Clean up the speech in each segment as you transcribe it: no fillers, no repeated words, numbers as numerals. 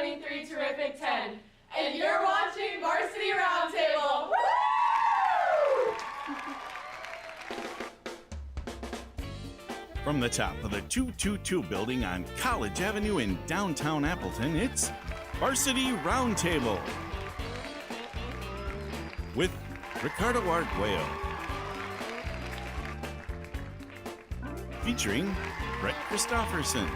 2023 Terrific 10. And you're watching Varsity Roundtable. From the top of the 222 building on College Avenue in downtown Appleton, it's Varsity Roundtable with Ricardo Arguello, featuring Brett Christopherson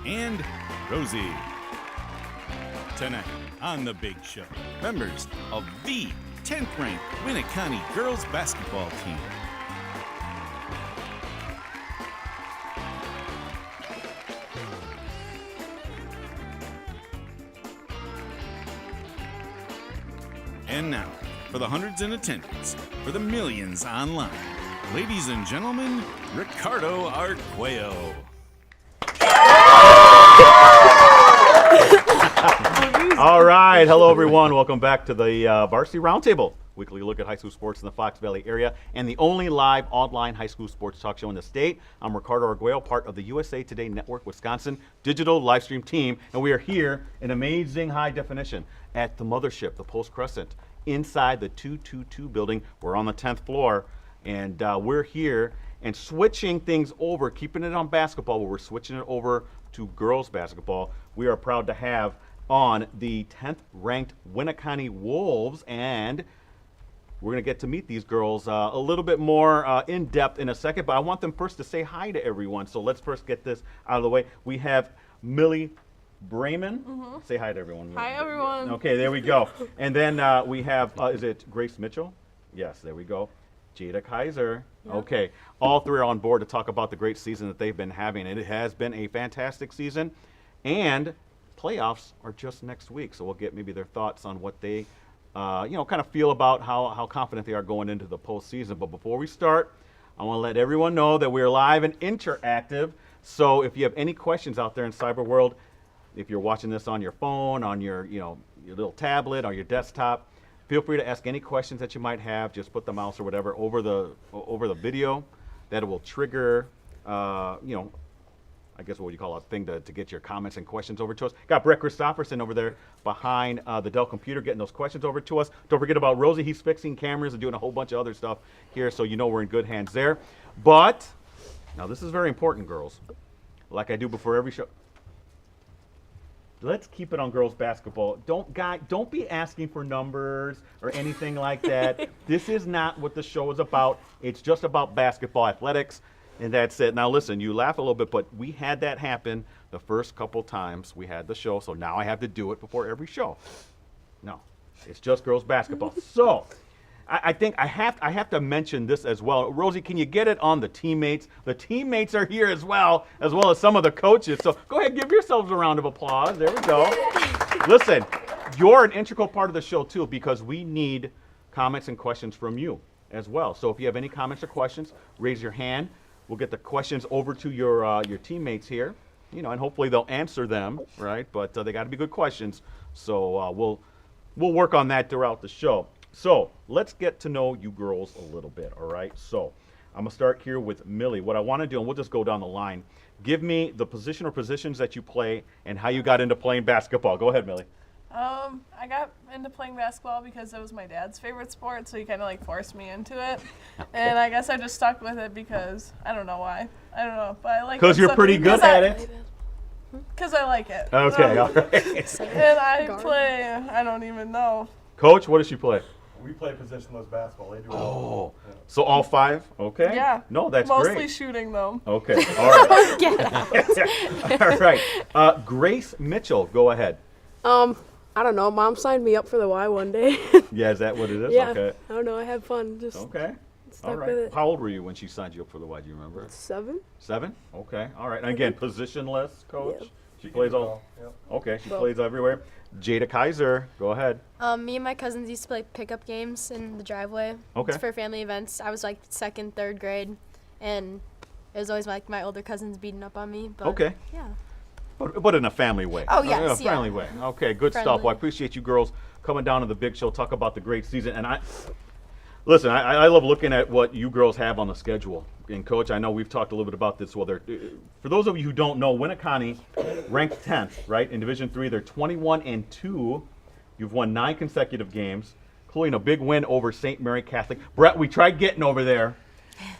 and Rosie. Tonight on The Big Show, members of the 10th ranked Winneconne girls basketball team. And now, for the hundreds in attendance, for the millions online, ladies and gentlemen, Ricardo Arguello. All right. Hello, everyone. Welcome back to the Varsity Roundtable, weekly look at high school sports in the Fox Valley area and the only live online high school sports talk show in the state. I'm Ricardo Arguello, part of the USA Today Network Wisconsin digital live stream team, and we are here in amazing high definition at the mothership, the Post Crescent, inside the 222 building. We're on the 10th floor, and we're here and switching things over, keeping it on basketball, but we're switching it over to girls basketball. We are proud to have on the 10th ranked Winneconne Wolves, and we're going to get to meet these girls a little bit more in depth in a second, but I want them first to say hi to everyone. So let's first get this out of the way. We have Millie Braman. Mm-hmm. Say hi to everyone. Hi, everyone. Okay, there we go. And then we have, is it Grace Mitchell? Yes, there we go. Jada Kaiser. Yep. Okay, all three are on board to talk about the great season that they've been having. And it has been a fantastic season, and playoffs are just next week. So we'll get maybe their thoughts on what they, kind of feel about how confident they are going into the postseason. But before we start, I want to let everyone know that we're live and interactive. So if you have any questions out there in cyber world, if you're watching this on your phone, on your little tablet, on your desktop, feel free to ask any questions that you might have. Just put the mouse or whatever over the video. That will trigger, I guess what you call a thing to get your comments and questions over to us. Got Brett Christopherson over there behind the Dell computer getting those questions over to us. Don't forget about Rosie. He's fixing cameras and doing a whole bunch of other stuff here, so you know we're in good hands there. But now this is very important, girls. Like I do before every show. Let's keep it on girls basketball. Don't be asking for numbers or anything like that. This is not what the show is about. It's just about basketball athletics, and that's it. Now listen, you laugh a little bit, but we had that happen the first couple times we had the show, so now I have to do it before every show. No, it's just girls basketball. So I think I have to mention this as well. Rosie, can you get it on the teammates? The teammates are here as well as some of the coaches. So go ahead, give yourselves a round of applause. There we go. Listen, you're an integral part of the show too, because we need comments and questions from you as well. So if you have any comments or questions, raise your hand. We'll get the questions over to your teammates here, and hopefully they'll answer them, right? But they got to be good questions. So we'll work on that throughout the show. So let's get to know you girls a little bit, all right? So I'm going to start here with Millie. What I want to do, and we'll just go down the line, give me the position or positions that you play and how you got into playing basketball. Go ahead, Millie. I got into playing basketball because it was my dad's favorite sport, so he kind of forced me into it. Okay. And I guess I just stuck with it because I don't know why. I don't know, but I like it. Because you're pretty good at it? Because I like it. Okay, all right. And I play, I don't even know. Coach, what does she play? We play positionless basketball. They do it all. Yeah. So all five? Okay. Yeah. No, that's mostly great. Mostly shooting, though. Okay. All right. All right. Grace Mitchell, go ahead. I don't know. Mom signed me up for the Y one day. Yeah, is that what it is? Yeah. Okay. I don't know. I had fun. Just okay. Stuck all right. with it. How old were you when she signed you up for the Y? Do you remember? 7. 7? Okay. All right. And again, positionless, coach. Yep. She plays all. Yep. Okay. She plays everywhere. Jada Kaiser, go ahead. Me and my cousins used to play pickup games in the driveway. Okay. For family events. I was 2nd, 3rd grade, and it was always my older cousins beating up on me. But, okay. Yeah. But in a family way. Oh, yes, in a friendly way. Okay, good friendly. stuff. Well, I appreciate you girls coming down to the big show, talk about the great season. And listen, I love looking at what you girls have on the schedule. and Coach, I know we've talked a little bit about this. Well, for those of you who don't know, Winneconne ranked 10th, right, in Division III. They're 21-2. You've won 9 consecutive games, including a big win over St. Mary Catholic. Brett, we tried getting over there,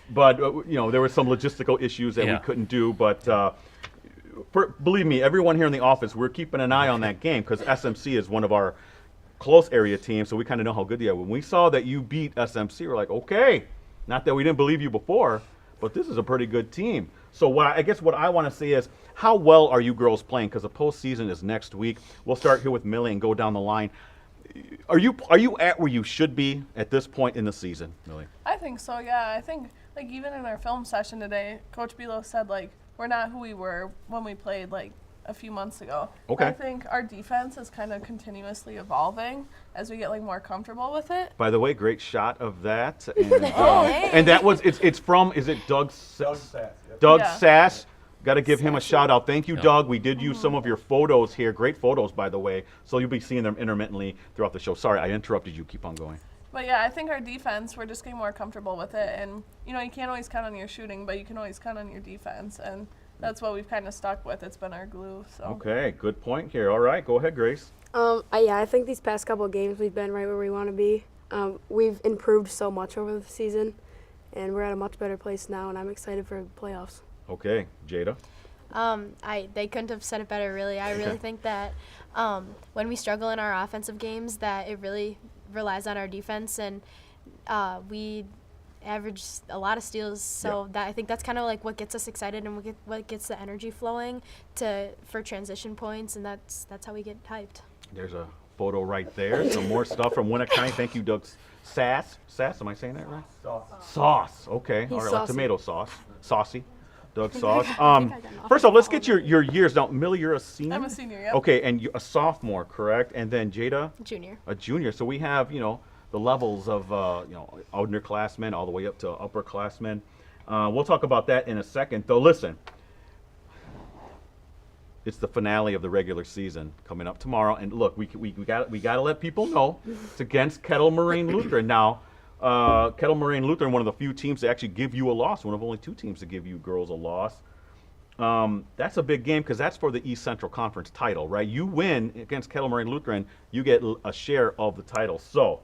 but there were some logistical issues that we couldn't do. But believe me, everyone here in the office, we're keeping an eye on that game because SMC is one of our close area teams, so we kind of know how good they are. When we saw that you beat SMC, we're like, okay, not that we didn't believe you before, but this is a pretty good team. So I guess what I want to say is, how well are you girls playing? Because the postseason is next week. We'll start here with Millie and go down the line. Are you at where you should be at this point in the season, Millie? I think so, yeah. I think, like, even in our film session today, Coach Bilo said, like, we're not who we were when we played, like, a few months ago. Okay. I think our defense is kind of continuously evolving as we get, like, more comfortable with it. By the way, great shot of that. And, and that was, it's from, is it Doug Sass. Yep. Doug Yeah. Sass. Got to give him a shout out. Thank you, Doug. We did use some of your photos here. Great photos, by the way. So you'll be seeing them intermittently throughout the show. Sorry, I interrupted you. Keep on going. But yeah, I think our defense, we're just getting more comfortable with it. And, you can't always count on your shooting, but you can always count on your defense. And that's what we've kind of stuck with. It's been our glue. So. Okay, good point here. All right, go ahead, Grace. I think these past couple of games we've been right where we want to be. We've improved so much over the season, and we're at a much better place now, and I'm excited for the playoffs. Okay, Jada. They couldn't have said it better, really. I really think that when we struggle in our offensive games, that it really relies on our defense, and we average a lot of steals. So that I think that's kind of like what gets us excited and what gets the energy flowing for transition points, and that's how we get hyped. There's a photo right there. Some more stuff from Winneconne. Thank you, Doug Sass. Sass, am I saying that right? Sauce. Okay. All right, like saucy. tomato sauce. Saucy. Doug Sauce. First off, let's get your years. Now, Millie, you're a senior? I'm a senior, yep. Okay, and you're a sophomore, correct? And then Jada? Junior. A junior. So we have, the levels of, underclassmen all the way up to upperclassmen. We'll talk about that in a second. Though, listen, it's the finale of the regular season coming up tomorrow. And look, we got to let people know it's against Kettle Moraine Lutheran. Now, Kettle Moraine Lutheran, one of the few teams to actually give you a loss, one of only 2 teams to give you girls a loss. That's a big game because that's for the East Central Conference title, right? You win against Kettle Moraine Lutheran, you get a share of the title. So,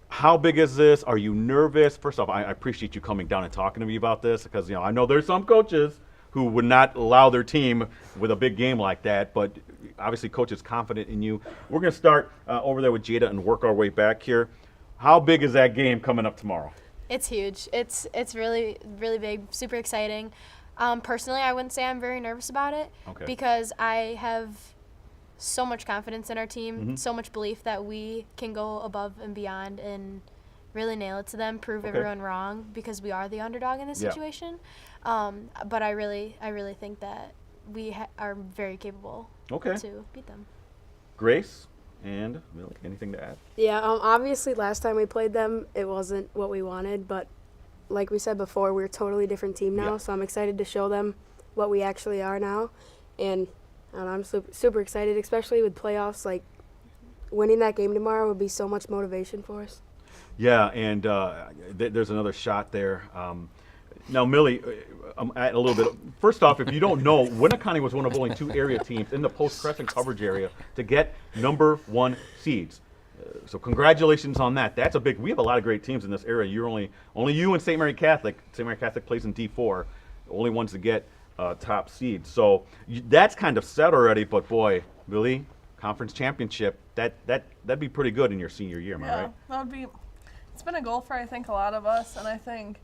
how big is this? Are you nervous? First off, I appreciate you coming down and talking to me about this because, I know there's some coaches who would not allow their team with a big game like that, but obviously Coach is confident in you. We're going to start over there with Jada and work our way back here. How big is that game coming up tomorrow? It's huge. It's really, really big, super exciting. Personally, I wouldn't say I'm very nervous about it because I have so much confidence in our team, so much belief that we can go above and beyond and really nail it to them, prove everyone wrong because we are the underdog in this situation. But I really think that we are very capable to beat them. Grace and Millie, anything to add? Yeah, obviously last time we played them, it wasn't what we wanted, but like we said before, we're a totally different team now, so I'm excited to show them what we actually are now. And I'm super excited, especially with playoffs. Like, winning that game tomorrow would be so much motivation for us. Yeah, and there's another shot there. Now, Millie, I'm at a little bit. First off, if you don't know, Winneconne was one of only 2 area teams in the post-crescent coverage area to get number 1 seeds. So congratulations on that. That's a big. We have a lot of great teams in this area. You're only you and St. Mary Catholic. St. Mary Catholic plays in D4, only ones to get top seeds. So that's kind of set already. But boy, Millie, conference championship. That'd be pretty good in your senior year, am I right? That would be. It's been a goal for I think a lot of us, and I think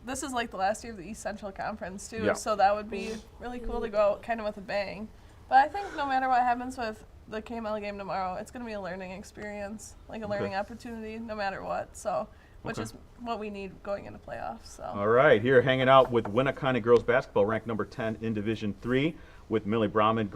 this is like the last year of the East Central Conference too. Yeah. So that would be really cool to go out kind of with a bang. But I think no matter what happens with the KML game tomorrow, it's going to be a learning experience, like a learning opportunity, no matter what. So, which is what we need going into playoffs. So. All right, here hanging out with Winneconne girls basketball, ranked number 10 in Division III, with Millie Braman,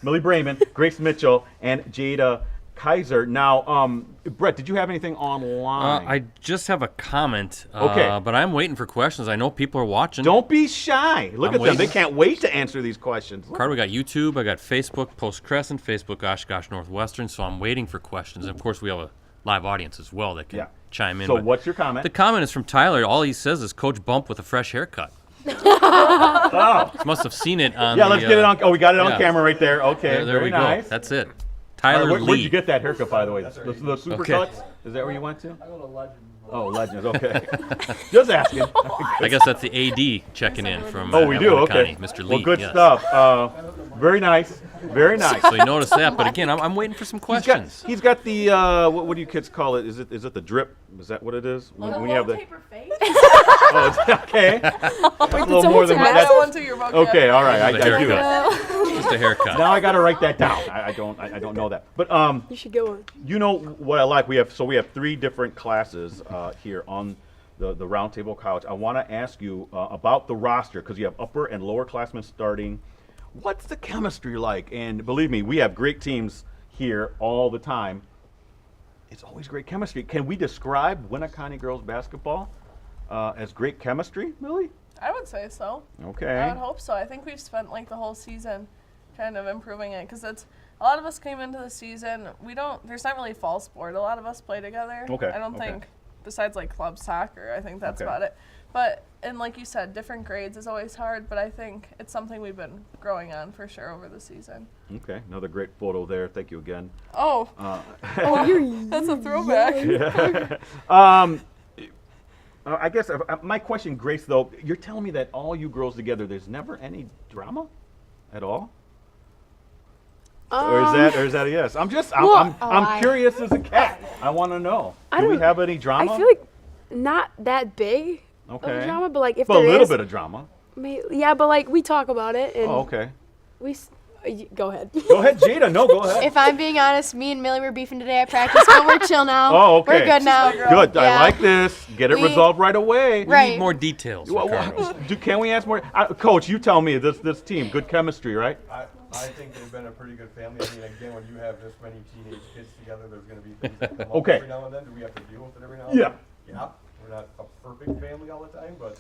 Millie Braman, Grace Mitchell, and Jada Kaiser. Now, Brett, did you have anything online? I just have a comment. Okay. But I'm waiting for questions. I know people are watching. Don't be shy. Look at them. They can't wait to answer these questions. Ricardo, we got YouTube. I got Facebook, Post Crescent, Facebook, Oshkosh Northwestern. So I'm waiting for questions. And of course, we have live audience as well that can chime in. So But what's your comment? the comment is from Tyler. All he says is Coach Bump with a fresh haircut. Oh. Must have seen it on. Yeah, let's get it on. Oh, we got it on yeah. camera right there. Okay, There very we nice. go. That's it. All Tyler right, where'd Lee. you get that haircut, by the way? The super Okay. cuts? Is that where you went to? I go to Legends. Oh, Legends. Okay. Just asking. I guess that's the AD checking in from. Oh, we do. Winneconne, Okay. Mr. Lee. Well, good yes. stuff. Very nice. Very nice. So you noticed that, but again, I'm waiting for some questions. He's got the what do you kids call it? Is it the drip? Is that what it is? When you have the paper face. oh, it's, okay. A little more than Add that. that one to your vocab. Okay, all right. The I do that. haircut. Just a haircut. Now I got to write that down. I don't know that. But You should go on. you know what I like? We have 3 different classes here on the Roundtable College. I want to ask you about the roster because you have upper and lower classmen starting. What's the chemistry like? And believe me, we have great teams here all the time. It's always great chemistry. Can we describe Winneconne girls basketball as great chemistry, Millie? I would say so. Okay. I would hope so. I think we've spent like the whole season kind of improving it because it's a lot of us came into the season. There's not really fall sport. A lot of us play together. Okay, I don't okay. think besides like club soccer, I think that's Okay. about it. But and like you said, different grades is always hard, but I think it's something we've been growing on for sure over the season. Okay. Another great photo there. Thank you again. Oh, Oh, you're that's a throwback. I guess my question, Grace, though, you're telling me that all you girls together, there's never any drama at all? Or is that a yes? I'm I- curious as a cat. I want to know. I Do we don't- have any drama? I feel like not that big of okay. a drama, but like if But a there little is, bit of drama. yeah, but like we talk about it and Oh, okay. go ahead. Go ahead, Jada. No, go ahead. If I'm being honest, me and Millie were beefing today at practice, but we're chill now. Oh, okay. We're good now. Good. I Yeah. like this. Get it We- resolved right away. We Right. need more details, Well, Ricardo. can we ask more? Coach, you tell me. This team, good chemistry, right? I think they've been a pretty good family. I mean, again, when you have this many teenage kids together, there's going to be things that come up Okay. every now and then. Do we have to deal with it every now and Yeah. then? Yeah. We're not a perfect family all the time, but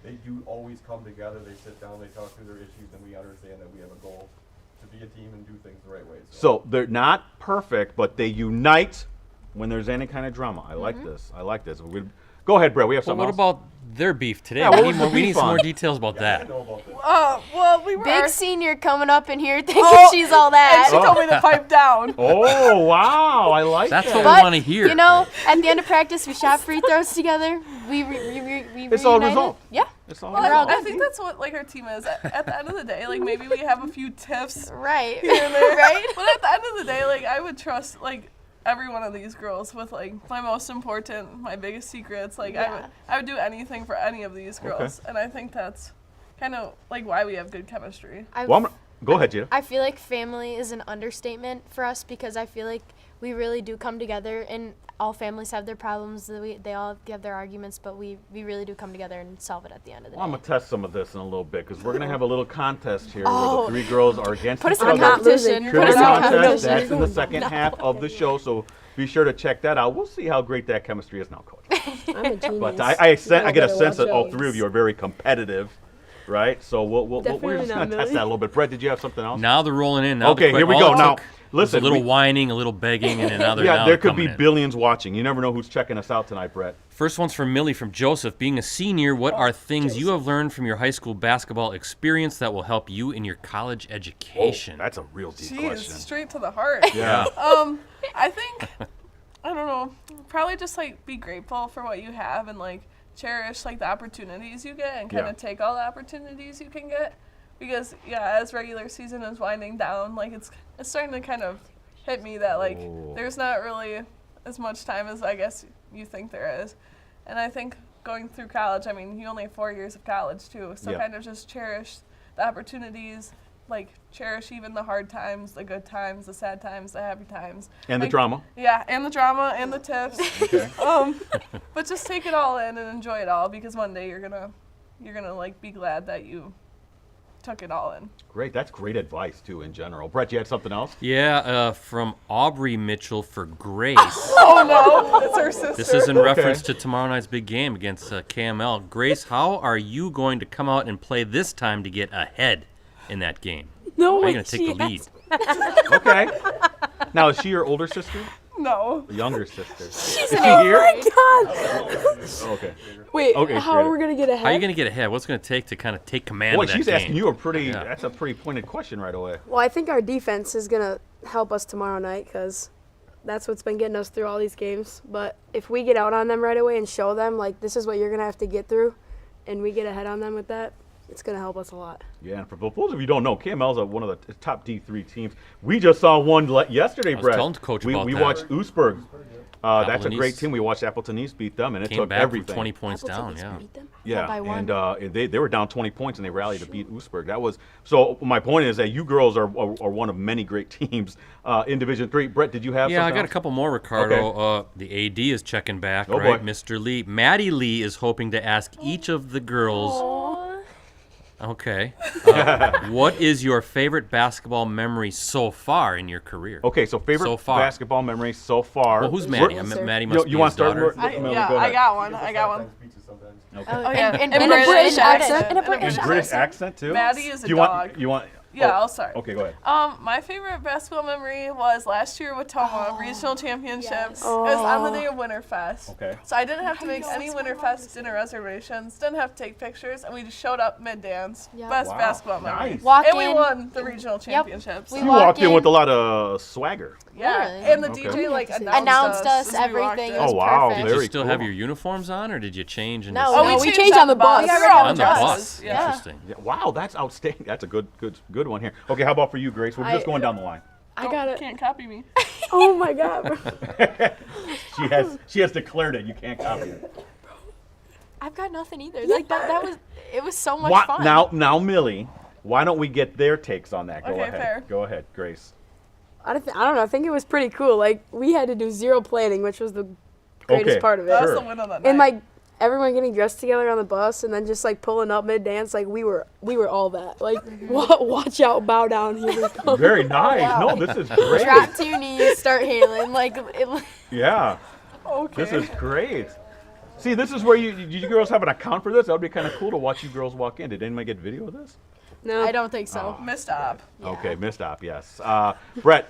they do always come together. They sit down, they talk through their issues, and we understand that we have a goal to be a team and do things the right way. So they're not perfect, but they unite when there's any kind of drama. I like this. I like this. Go ahead, Brett. We have Well, something what else? about their beef today? Yeah, we what need was more. the We beef need some more on? details about I that. know about this. Well, we were. Big senior coming up in here thinking Oh, she's all and that. she told me to pipe down. Oh, wow. I like That's that. what But, we want to hear. you know, at the end of practice, we shot free throws together. We It's all reunited. resolved. Yeah, It's all Well, resolved. I think that's what like our team is. At the end of the day, like maybe we have a few tiffs right. here and there, right? But at the end of the day, like I would trust like every one of these girls with like my most important, my biggest secrets. Like Yeah. I would do anything for any of these girls, and I think that's kind of like why we have good chemistry. Well, go ahead, Jada. I feel like family is an understatement for us because I feel like we really do come together, and all families have their problems. They all have their arguments, but we really do come together and solve it at the end of the Well, I'm day. going to test some of this in a little bit because we're going to have a little contest here Oh. where the 3 girls are against Put us each in a other. competition. losing. Put us Trivia in a contest. competition. That's in the second half of the show, so be sure to check that out. We'll see how great that chemistry is now, Coach. I'm a genius. But I get a better sense watch that all those. 3 of you are very competitive, right? So we're Definitely just not going to test Millie. that a little bit. Brett, did you have something else? Now they're rolling in. Now Okay, the here we all go. it Now, took listen, was a little we- whining, a little begging, and now they're Yeah, now there they're could be coming in. billions watching. You never know who's checking us out tonight, Brett. First one's from Millie from Joseph. Being a senior, what are things you have learned from your high school basketball experience that will help you in your college education? That's a real deep Jeez, question. straight to the heart. Yeah. I think I don't know. Probably just like be grateful for what you have and like cherish like the opportunities you get and kind Yeah. of take all the opportunities you can get. Because yeah, as regular season is winding down, like it's starting to kind of hit me that like there's not really as much time as I guess you think there is. And I think going through college, I mean, you only have 4 years of college too, so Yeah. kind of just cherish the opportunities, like cherish even the hard times, the good times, the sad times, the happy times. And the Like, drama. Yeah, and the drama and the tips. Okay. But just take it all in and enjoy it all because one day you're gonna like be glad that you took it all in. Great. That's great advice, too, in general. Brett, you had something else? Yeah, from Aubrey Mitchell for Grace. Oh no, it's her sister. This is in reference to tomorrow night's big game against KML. Grace, how are you going to come out and play this time to get ahead in that game? No How are way. you going to take the lead? Okay. Now, is she your older sister? No. Younger sister. She's Is an she eighth here? grade. Okay. Wait, Okay, how are great. we gonna get ahead? How are you going to get ahead? What's it going to take to kind of take command Boy, of that she's game? asking you a pretty. Yeah. That's a pretty pointed question right away. Well, I think our defense is gonna help us tomorrow night because that's what's been getting us through all these games. But if we get out on them right away and show them like this is what you're gonna have to get through, and we get ahead on them with that, it's gonna help us a lot. Yeah, and for those of you who don't know, KML's one of the top D3 teams. We just saw one yesterday, I was Brett. telling Coach we about we that. watched Oostburg. That's a Appleton great East team. We watched Appleton East beat them, and it Came took back everything. from 20 points Appleton down, East yeah. beat them? Yeah, by one. and they were down 20 points, and they rallied to beat Oostburg. That was so. My point is that you girls are one of many great teams in Division 3. Brett, did you have? Yeah, I something got a else? couple more, Ricardo. The AD is checking back, Oh, right? boy. Mr. Lee. Maddie Lee is hoping to ask each of the girls. Aw. Okay. What is your favorite basketball memory so far in your career? Okay, so favorite So far. basketball memory so far. Well, who's We're- Maddie? Sir. Maddie must be you want his to start? daughter. Millie, Yeah, go ahead. I got one. I got one. Sometimes pizza sometimes. Oh, Okay. and In a British British accent? In a British British accent. accent too. Maddie is a Do you dog. Want, you want? Yeah, oh, I'll start. Okay, go ahead. My favorite basketball memory was last year with Toma, regional championships. yes. It was on the day of Winterfest. Okay. So I didn't have to make any Winterfest dinner reservations, didn't have to take pictures, and we just showed up mid-dance. Yeah. Best Wow, basketball memory. nice. Walk And we in. won the regional championships. We You walk walked in in. with a lot of swagger. Yeah, Really? and the Okay. DJ like Announced us, as we walked everything. in. It was Oh, wow, perfect. Did you very still have cool. your uniforms on, or did you change? And No, just- Oh, no, we we changed on the bus. We got We rid were of all on the dresses. bus. Yeah. Interesting. Yeah, wow, that's outstanding. That's a good one here. Okay, how about for you, Grace? We're just going down the line. I got it. Can't copy me. Oh my God. She has declared it. You can't copy it. I've got nothing either. Like it was so much Why- fun. now, Millie, why don't we get their takes on that? Go Okay, ahead. fair. Go ahead, Grace. I don't know. I think it was pretty cool. Like we had to do zero planning, which was the greatest Okay. part of it. That Sure. was the win of the night. And like everyone getting dressed together on the bus, and then just like pulling up mid dance, like we were all that. Like watch out, bow down, here we come. Very nice. No, this is great. Drop to your knees, start hailing. Like it, Yeah, okay. this is great. See, this is where you girls have an account for this. That would be kind of cool to watch you girls walk in. Did anybody get video of this? No, I don't think so. Missed op. Okay, missed op. Yes. Brett.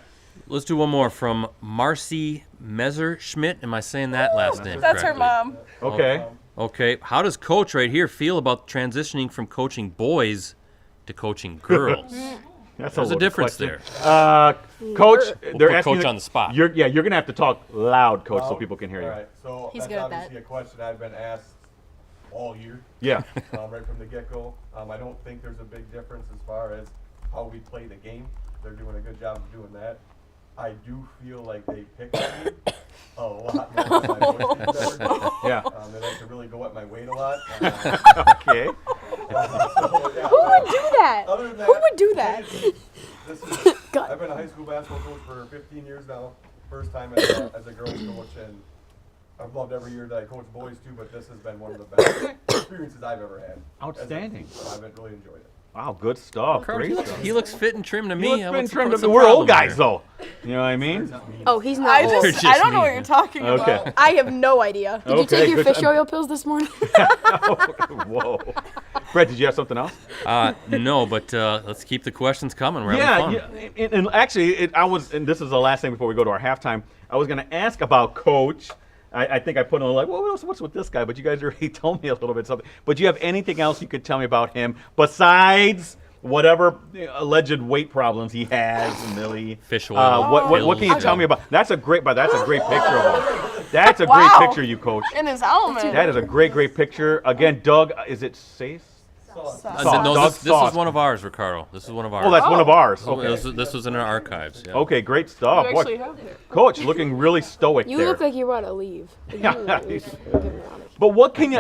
Let's do one more from Marcy Messerschmidt. Am I saying that last name That's her correctly? mom. Okay. Okay. How does Coach right here feel about transitioning from coaching boys to coaching girls? That's There's a loaded difference question. there. Coach, We'll they're put asking Coach you- on the spot. You're gonna have to talk loud, Coach, so Loud? people can hear you. All right, so He's that's good at that. obviously a question I've been asked all year, Yeah. right from the get-go. I don't think there's a big difference as far as how we play the game. They're doing a good job of doing that. I do feel like they pick on me a lot more than my boys teams ever do. Yeah. They like to really go at my weight a lot. Okay. Who would do that? Other than that, Who would do that? I've been a high school basketball coach for 15 years now. First time as a girls coach, and I've loved every year that I coach boys too, but this has been one of the best experiences I've ever had. Outstanding. So I've really enjoyed it. Wow, good stuff. Ricardo, Great stuff. He looks fit and trim to me. You look What's- been trimmed what's up. the We're old problem guys, here? though. You know what I mean? Oh, he's not I old. just, Just I don't know me. what you're talking Okay. about. I have no idea. Did you take your good. fish oil pills this morning? Whoa. Brett, did you have something else? No, but let's keep the questions coming. We're Yeah, having fun. and actually, and this is the last thing before we go to our halftime. I was going to ask about Coach. I think I put in like, well, what's with this guy? But you guys already told me a little bit something. But do you have anything else you could tell me about him besides whatever alleged weight problems he has, Millie? Fish oil. What can you pills. tell me about? That's a great picture of him. That's a Wow. great picture, you coach. In his element. That is a great picture. Again, Doug, is it safe? No, Dog this sauce. is one of ours, Ricardo. This is one of ours. Oh, that's one of ours. Oh, Okay. This was in our archives. Yeah. Okay, great stuff. You Boy, actually have it. Coach, looking really stoic You there. look like you want to leave. Like, you look like you're getting out of here. But what can you?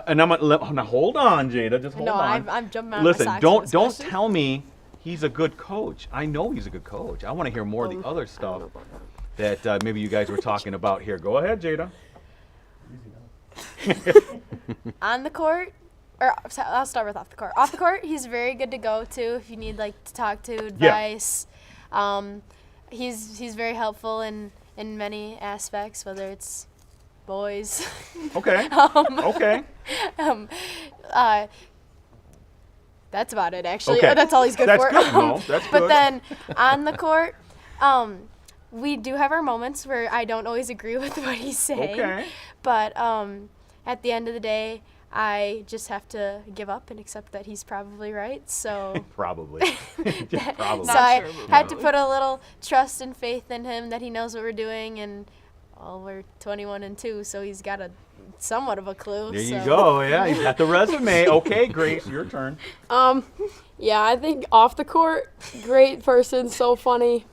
And now hold on, Jada. Just hold No, on. I'm jumping out Listen, my socks. don't for this don't question. tell me he's a good coach. I know he's a good coach. I want to hear more of the other stuff that maybe you guys were talking about here. Go ahead, Jada. On the court, or I'll start with off the court. Off the court, he's very good to go to if you need like to talk to, advice. He's very helpful in many aspects, whether it's boys. Okay. Okay. That's about it, actually. Okay. That's all he's good That's for. good. No, that's But good. then on the court, we do have our moments where I don't always agree with what he's saying. Okay. But at the end of the day, I just have to give up and accept that he's probably right. So Probably. Just probably. so I had to put a little trust and faith in him that he knows what we're doing, and we're 21-2, so he's got a somewhat of a clue. There you so. go. Yeah, he's got the resume. Okay, Grace, your turn. Yeah, I think off the court, great person, so funny.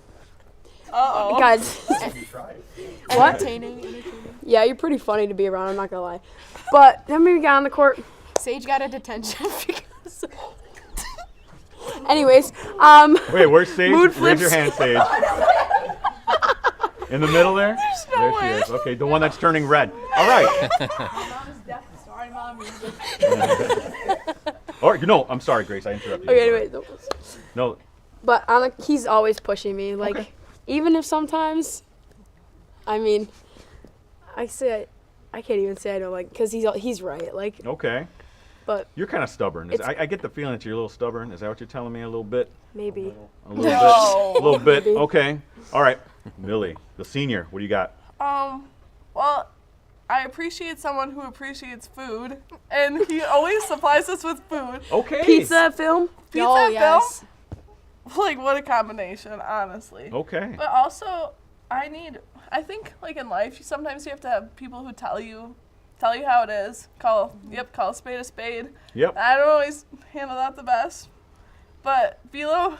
Uh-oh. Guys, You tried. what? Entertaining. Yeah, you're pretty funny to be around, I'm not gonna lie. But then we got on the court. Sage got a detention because Anyways, Wait, where's Sage? Mood Raise flips. your hand, Sage. In the middle there? no there way. she is. Okay, the one that's turning red. All right. Mom is deaf. Sorry, Mom. Or I'm sorry, Grace. I interrupted you. okay, anyway, No. but he's always pushing me. Like, even if sometimes, I mean, I can't even say I don't like, because he's right. Like, Okay. but You're kind of stubborn. I get the feeling that you're a little stubborn. Is that what you're telling me? A little bit? maybe. A little No. bit? A little bit. Maybe. Okay. All right. Millie, the senior. What do you got? Well, I appreciate someone who appreciates food, and he always supplies us with food. Okay. Pizza film. Pizza oh film? yes. Like, what a combination, honestly. Okay. But also, I think, like, in life, sometimes you have to have people who tell you how it is. Call a spade a spade. Yep. I don't always handle that the best, but Bilo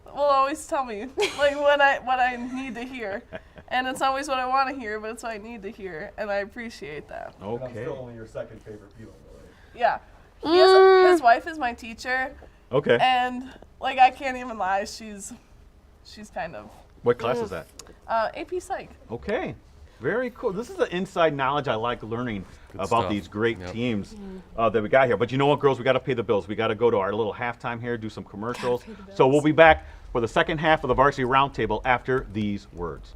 will always tell me, like, what I need to hear. And it's not always what I want to hear, but it's what I need to hear, and I appreciate that. And I'm Okay. still only your second favorite Beatle, right? Yeah. His wife is my teacher, Okay. and, like, I can't even lie, she's kind of What class is that? AP Psych. Okay. Very cool. This is the inside knowledge I like learning about stuff. these great Yep. teams that we got here. But you know what, girls? We got to pay the bills. We got to go to our little halftime here, do some commercials. So we'll be back for the second half of the Varsity Roundtable after these words.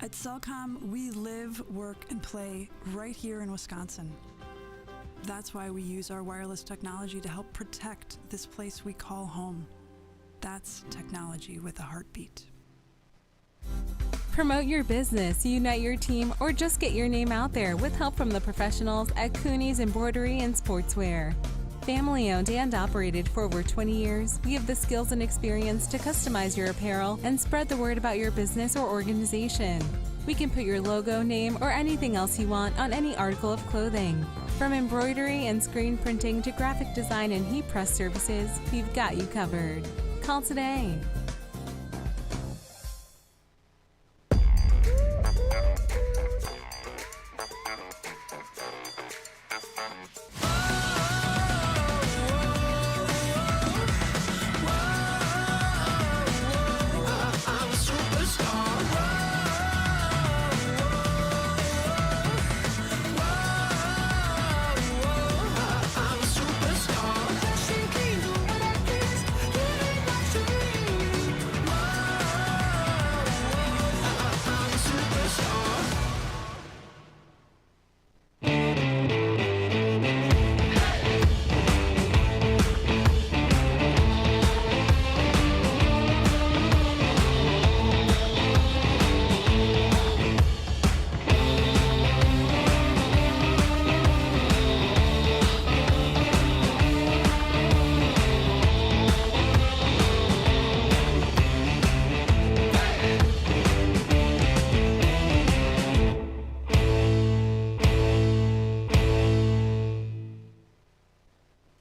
At Cellcom, we live, work, and play right here in Wisconsin. That's why we use our wireless technology to help protect this place we call home. That's technology with a heartbeat. Promote your business, unite your team, or just get your name out there with help from the professionals at Cooney's Embroidery and Sportswear. Family owned and operated for over 20 years, we have the skills and experience to customize your apparel and spread the word about your business or organization. We can put your logo, name, or anything else you want on any article of clothing. From embroidery and screen printing to graphic design and heat press services, we've got you covered. Call today.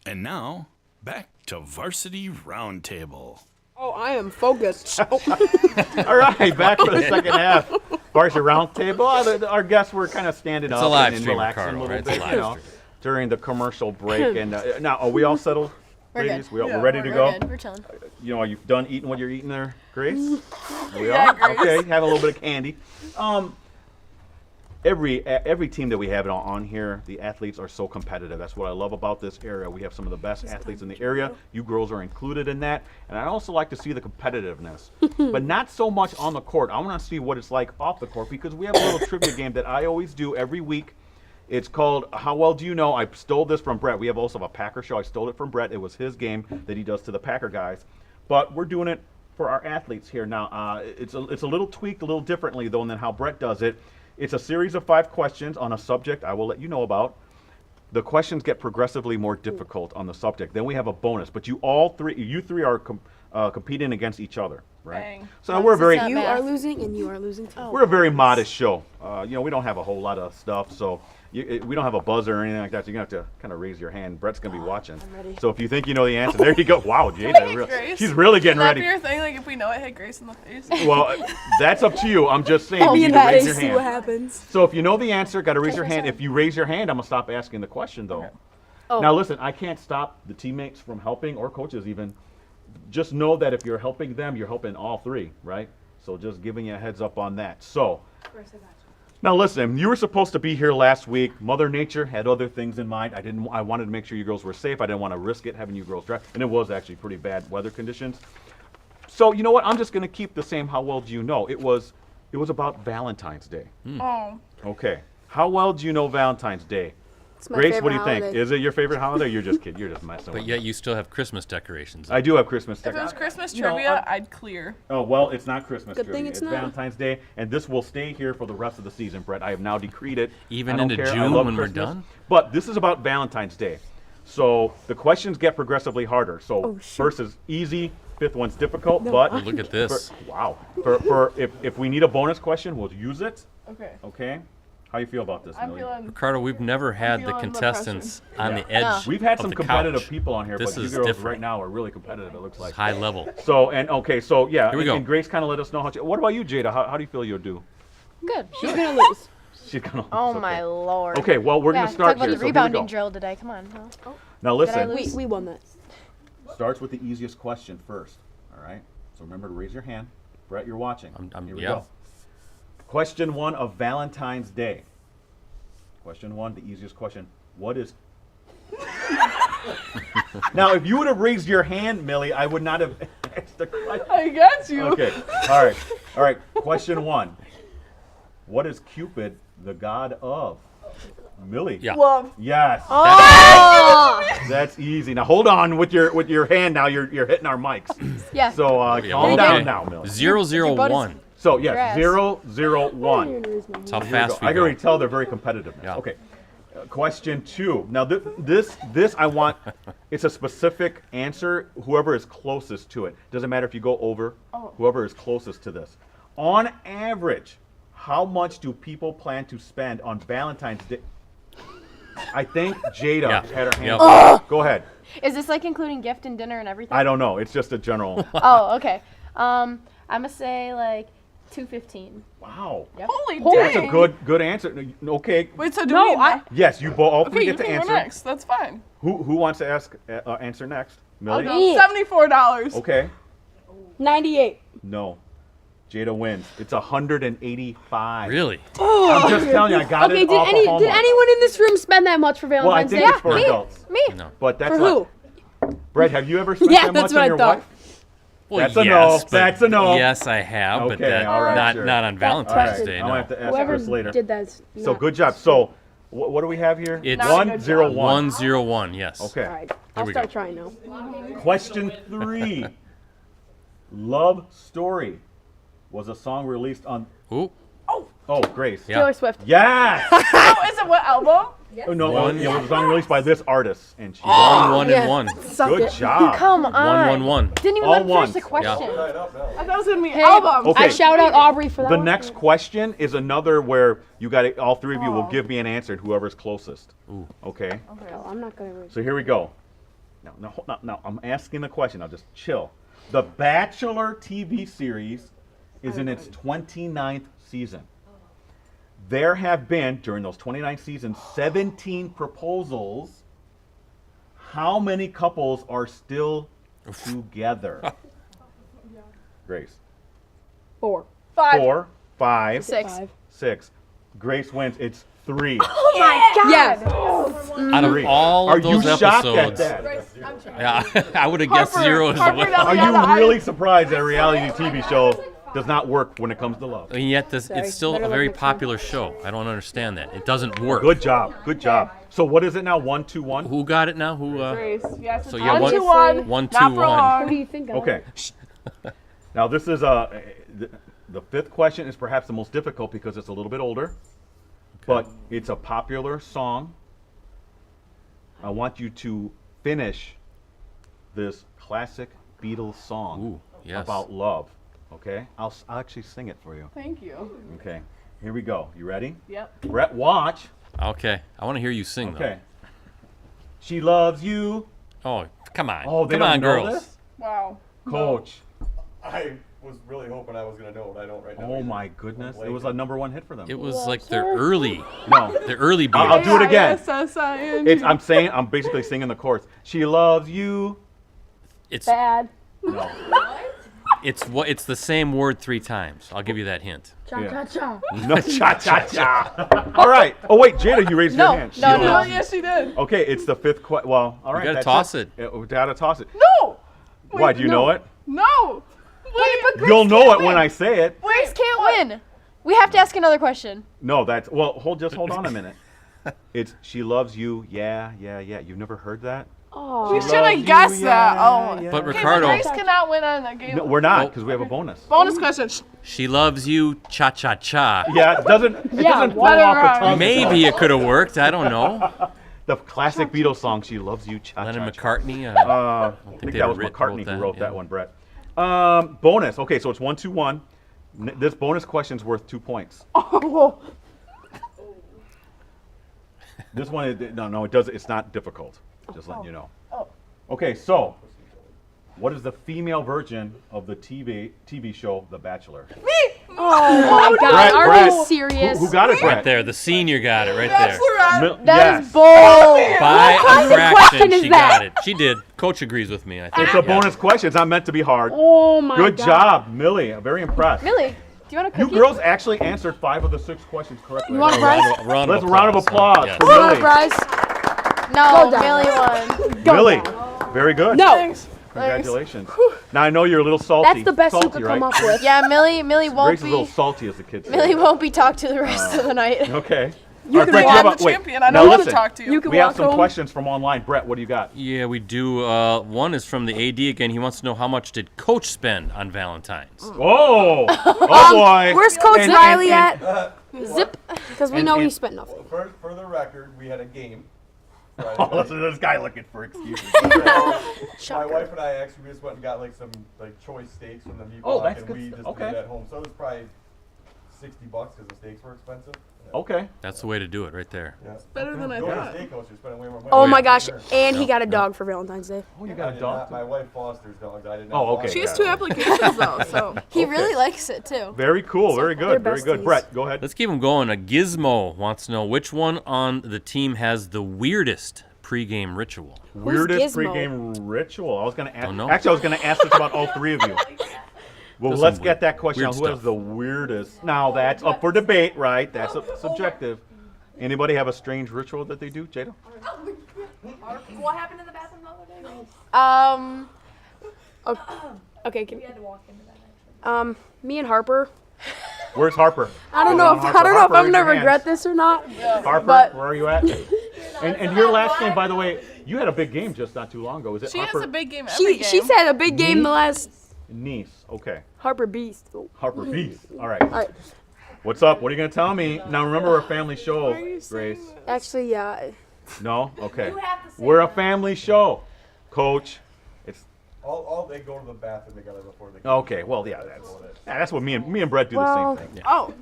And now, back to Varsity Roundtable. Oh, I am focused. All right, back for the second half. Varsity Roundtable. Our guests were kind of standing It's up a live and stream, relaxing Ricardo, a little right? It's a bit, live you know, stream. during the commercial break. And now, are we all settled, We're ladies? good. We're ready to We're go? good. We're chilling. You know, are you done eating what you're eating there, Grace? We Yeah, are? Grace. Okay, have a little bit of candy. Every team that we have on here, the athletes are so competitive. That's what I love about this area. We have some of the best athletes in the area. You girls are included in that. And I also like to see the competitiveness, but not so much on the court. I want to see what it's like off the court, because we have a little trivia game that I always do every week. It's called How Well Do You Know? I stole this from Brett. We have also a Packer show. I stole it from Brett. It was his game that he does to the Packer guys. But we're doing it for our athletes here now. It's a little tweaked a little differently, though, than how Brett does it. It's a series of 5 questions on a subject I will let you know about. The questions get progressively more difficult on the subject. Then we have a bonus, but you three are competing against each other, right? Dang. So now we're very You are losing, and you are losing too. we're a very modest show. We don't have a whole lot of stuff, so we don't have a buzzer or anything like that. So you're gonna have to kind of raise your hand. Brett's gonna be watching. I'm ready. So if you think you know the answer, there you go. Wow, Jada, Grace? she's really getting Would that ready. be your thing? Like if we know it, hit Grace in the face. Well, that's up to you. I'm just saying. I'll You be need to raise nice. your See what hand. happens. So if you know the answer, got to raise your hand. If you raise your hand, I'm gonna stop asking the question though. Oh. Now listen, I can't stop the teammates from helping or coaches even. Just know that if you're helping them, you're helping all 3, right? So just giving you a heads up on that. So now listen, you were supposed to be here last week. Mother Nature had other things in mind. I wanted to make sure you girls were safe. I didn't want to risk it having you girls drive, and it was actually pretty bad weather conditions. So you know what? I'm just going to keep the same. How well do you know? It was about Valentine's Day. Oh. Okay. How well do you know Valentine's Day? It's my Grace, favorite what do you think? holiday. Is it your favorite holiday? You're just kidding. You're just messing with But me. yet you still have Christmas decorations. I do have Christmas If it was decorations. Christmas You know, trivia, I'd clear. Oh, well, it's not Christmas Good thing trivia. it's It's not. Valentine's Day, and this will stay here for the rest of the season, Brett. I have now decreed it. Even I don't into care. I June love when we're Christmas. done? But this is about Valentine's Day. So the questions get progressively harder. So Oh, shoot. first is easy, 5th one's difficult, No, but Oh, look at this. wow. For if we need a bonus question, we'll use it. Okay. Okay? How you feel about this, I'm Millie? feeling. Ricardo, we've never had the feeling the contestants on the Yeah. edge We've had of some the competitive couch. people on here, This but you is girls different. right now are really competitive, it looks It's like. high level. So, yeah. Here we go. And Grace kind of let us know what about you, Jada? How do you feel you'll do? Good. She's gonna lose. She's going to Oh my lord. Okay, well, we're Yeah, going to start talk about here. the So here we rebounding go. drill today. Come on. Huh? Now Did I listen, lose? We won that. starts with the easiest question first, all right? So remember to raise your hand. Brett, you're watching. Here we yeah. go. Question 1 of Valentine's Day. Question 1, the easiest question. What is... Now, if you would have raised your hand, Millie, I would not have asked the question. I got you. Okay, all right. Question 1. What is Cupid the god of? Millie. Yeah. Love. Yes. Oh! That's easy. Now hold on with your hand. Now you're hitting our mics. Yeah. So Yeah, calm okay. down now, Millie. 0-0-1. So yes, Grass. 0-0-1. That's how Here we fast go. we I can go. already tell they're very competitive now. Yeah. Okay. Question 2. Now this I want. It's a specific answer. Whoever is closest to it. Doesn't matter if you go over. Whoever is closest to this. On average, how much do people plan to spend on Valentine's Day? I think Jada Yeah. had her hand. Yep. up. Go ahead. Is this like including gift and dinner and everything? I don't know. It's just a general. Oh, okay. I'm gonna say like $215. Wow. Yep. Holy That's dang. a good answer. Okay. Wait, so do No, we? Yes, you all three Okay, you get to can answer. go next. That's fine. Who wants to answer next? I'll Millie? go $74. Okay. 98. No. Jada wins. It's 185. Really? I'm just telling you, I got Okay, it off of did Hallmark. anyone in this room spend that much for Well, I Valentine's think Day? it's for adults. Me. No. But that's For not. who? Brett, have you ever spent Yeah, that that's much what on I your thought. wife? Well, That's a yes, no. but- That's a no. Yes, I have, but Okay, that, all right, not sure. not on All Valentine's right. Day. I'll No. have to ask Whoever Chris later. did that. So good job. So what do we have here? It's Not a good 1-0-1. 1-0-1. Yes. Okay. All right, There I'll we start go. trying now. Question 3. Love Story was a song released on. Ooh. Oh, Grace. Yeah. Taylor Swift. Yes. Oh, is it what album? Oh, no, it was a song released by this artist, and she. 1-1 Yeah. and 1. Suck Good it. job. Come on. 1-1-1. Didn't even All let me finish ones. the question. Tied up now. I thought it was gonna be Hey, album. Okay. I shout out Aubrey for that The one. next question is another where you got it. All three of you will give me an answer, and whoever's closest. Ooh. Okay. Oh, I'm not gonna read. So here we go. Now, I'm asking the question. Now, just chill. The Bachelor TV series is in its 29th season. There have been, during those 29 seasons, 17 proposals. How many couples are still together? Grace. 4. 5. 4, 5, 6. 5. 6. Grace wins. It's 3. Oh my god. Yes. Out of 3. all Are of those you shocked at episodes, that? yeah, I would have guessed Harper, 0 as Harper, well. no. Are Yeah, you really surprised that a reality TV show does not work when it comes to love? And yet, Sorry, it's still better a luck very next time. popular show. I don't understand that. It doesn't work. Good job. Good job. So what is it now? 1-2-1? Who got it now? Who? Grace. Yes, So it's yeah, 1-2-1. 1-2-1. Not for long. Who do you think? Okay. Now this is the fifth question is perhaps the most difficult because it's a little bit older, but it's a popular song. I want you to finish this classic Beatles song Ooh, yes. about love. Okay, I'll actually sing it for you. Thank you. Okay, here we go. You ready? Yep. Brett, watch. Okay. I want to hear you sing, Okay. She loves you. though. Oh, come on. Oh, they come don't on, know girls. this? Wow. Coach. I was really hoping I was going to know it. I don't right now. Oh either. my goodness, I'm it was a #1 hit for them. It was like the early No, Beatles. I'll do it again. K-I-S-S-I-N-G. I'm basically singing the chorus. She loves you. It's Bad. No. it's the same word 3 times. I'll give you that hint. Cha-cha-cha. No, cha-cha-cha. All right. Oh, wait, Jada, you raised No, your hand. She no, Oh, loves yes, she did. you. Okay, it's the fifth question. Well, all right. gotta that's toss it. Yeah, we gotta toss it. No. Why, do you know it? No. Wait. You'll know it when I say it. Grace can't win. We have to ask another question. No, that's, well, hold on a minute. It's She Loves You, yeah, yeah, yeah. You've never heard that? Oh. We She should loves have you, guessed that. yeah, Oh. yeah. But Okay, Ricardo, Grace cannot win on that game. No, we're not, because we have a bonus. Bonus question. she loves you, cha cha cha. Yeah, it doesn't flow off whatever. the tongue. Maybe it could have worked. I don't know. The classic Beatles song, She Loves You, cha Lennon cha. McCartney. I think they that was wrote McCartney that, who wrote yeah. that one, Brett. Bonus. Okay, so it's 1-2-1. This bonus question's worth 2 points. Oh. This one, it does. It's not difficult. Just letting you know. Okay, so what is the female version of the TV show The Bachelor? Oh my God. Brett, Are Brett. you serious? Who got it, Right Brett? there, the senior got it right there. Bachelorette. That is Yes. bold. By kind a of fraction, question is she that? got it. She did. Coach agrees with me. I think. It's a bonus question. It's not meant to be hard. Oh my Good God. job, Millie. I'm very impressed. Millie, do you want a You cookie? girls actually answered 5 of the 6 questions correctly. You want a prize? Let's a round of applause Yes. for Want a Millie. prize? No, Go down. Millie won. Go Millie, down. very good. No. Thanks. Congratulations. Now I know you're a little salty. That's the best salty, you could right? come up with. Yeah, Millie won't Grace is a little be. salty, as the kids say. Millie won't be talked to the rest of the night. Okay. You All can Brett, walk- you have I'm a- the wait, champion. I now know who to listen, talk to. You can we have walk some home. questions from online. Brett, what do you got? Yeah, we do. One is from the AD again. He wants to know how much did Coach spend on Valentine's? Oh, oh boy. Where's Coach And- Riley and- at? Zip. Because we and- know and- he spent nothing. For the record, we had a game. Friday Oh, night. listen to this guy looking for excuses. My wife and I actually just went and got like some choice steaks from the meat Oh, block, that's and good we stuff. just Okay. made it at home. So it was probably $60 because the steaks were expensive. Okay. That's the way to do it, right there. Yeah. Better than I Going to thought. steakhouse, you're spending way more money. Oh yeah. my gosh. Sure. And he Yep, got a yep. dog for Valentine's Day. Oh, you I got a did dog. not. My wife fosters dogs. I did not. Oh, okay. foster She has got 2 it. applications though, so. He really likes it too. Very cool. Very good. They're Very good. besties. Brett, go ahead. Let's keep him going. A Gizmo wants to know which one on the team has the weirdest pregame ritual. Weirdest Gizmo? pregame ritual. I was going to ask. Don't know. Actually, I was going to ask this about all 3 of you. Well, There's let's some get that question weird on who has stuff. the weirdest. Now, that's up for debate, right? That's subjective. Anybody have a strange ritual that they do, Jada? What happened in the bathroom the other day? Okay. Can, We had to walk into that. me and Harper. Where's Harper? I don't know if Harper, I don't know if Harper, I'm raise gonna your hands. regret this or not. Harper, But- where are you at? And your last game, by the way, you had a big game just not too long ago. Is it She Harper? has a big game every game. She's had a big game the last Niece. Okay. Harper Beast. Oh. Harper Beast. All right. All right. What's up? What are you going to tell me? Now, remember, we're a family show, Why are you saying Grace. that? Actually, yeah. No? Okay. You have to say We're a that. family show, Coach. It's All they go to the bathroom together before they. okay. Well, yeah, that's what me and Brett do Well- the same thing. Oh,